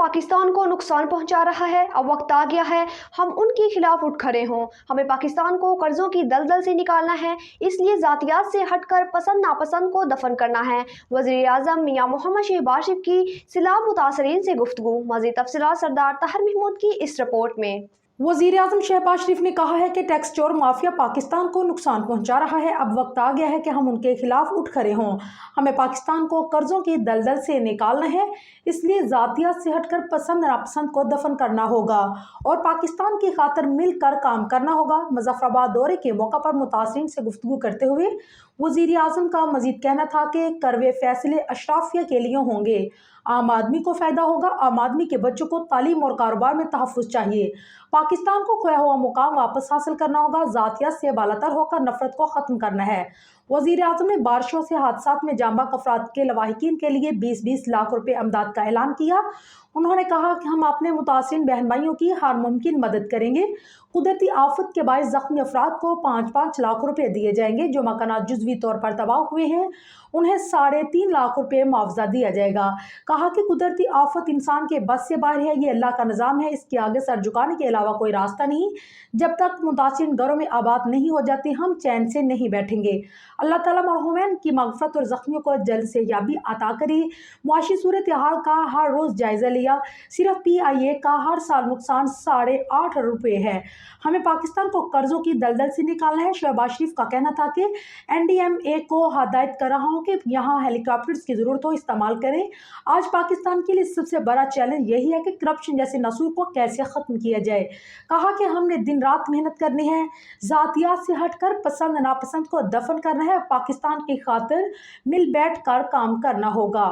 पाकिस्तान को नुकसान पहुंचा रहा है। अब वक्त आ गया है हम उनके खिलाफ उठ खड़े हों। हमें पाकिस्तान को कर्जों की दलदल से निकालना है, इसलिए जातियात से हटकर पसंद नापसंद को दफन करना है। वज़ीर आज़म मियां मोहम्मद शहबाज शरीफ की सिलाह मुतासरीन से गुफ्तगू। मज़ीद तफसीलात सरदार ताहिर महमूद की इस रिपोर्ट में। वज़ीर आज़म शहबाज शरीफ ने कहा है कि टैक्स चोर माफिया पाकिस्तान को नुकसान पहुंचा रहा है। अब वक्त आ गया है कि हम उनके खिलाफ उठ खड़े हों। हमें पाकिस्तान को कर्जों की दलदल से निकालना है, इसलिए जातियात से हटकर पसंद नापसंद को दफन करना होगा और पाकिस्तान की खातिर मिलकर काम करना होगा। मुजफ्फराबाद दौरे के मौका पर मुतासरीन से गुफ्तगू करते हुए वज़ीर आज़म का मजीद कहना था कि करवे फैसले अशराफिया के लिए होंगे, आम आदमी को फायदा होगा। आम आदमी के बच्चों को तालीम और कारोबार में तहफ़्फ़ुज़ चाहिए। पाकिस्तान को खोया हुआ मुकाम वापस हासिल करना होगा। जातियत से बालातर होकर नफरत को ख़त्म करना है। वज़ीर आज़म ने बारिशों से हादसात में जांबाग अफराद के लवाहिकीन के लिए 20-20 लाख रुपए अमदाद का ऐलान किया। उन्होंने कहा कि हम अपने मुतासिर बहन भाइयों की हर मुमकिन मदद करेंगे। कुदरती आफत के बायस जख्मी अफराद को 5-5 लाख रुपए दिए जाएंगे। जो मकानात जुज़वी तौर पर तबाह हुए हैं उन्हें 3.5 लाख रुपए मुआवजा दिया जाएगा। कहा कि कुदरती आफत इंसान के बस से बाहर है, ये अल्लाह का निज़ाम है, इसके आगे सर झुकाने के अलावा कोई रास्ता नहीं। जब तक मुतासिर घरों में आबाद नहीं हो जाती हम चैन से नहीं बैठेंगे। अल्लाह ताला मरहूमैन की मग़फ़रत और ज़ख्मियों को जल्द से याबी अता करे। मुआशी सूरत हाल का हर रोज़ जायज़ा लिया। सिर्फ PIA का हर साल नुकसान 8.5 अरब रुपये है। हमें पाकिस्तान को कर्जों की दलदल से निकालना है। शहबाज शरीफ का कहना था कि NDMA को हदायत कर रहा हूँ कि यहाँ हेलीकॉप्टर्स की ज़रूरत हो इस्तेमाल करें। आज पाकिस्तान के लिए सबसे बड़ा चैलेंज यही है कि करप्शन जैसे नसूल को कैसे ख़त्म किया जाए। कहा कि हमने दिन रात मेहनत करनी है, जातियात से हटकर पसंद नापसंद को दफन करना है, पाकिस्तान की खातिर मिल बैठ कर काम करना होगा।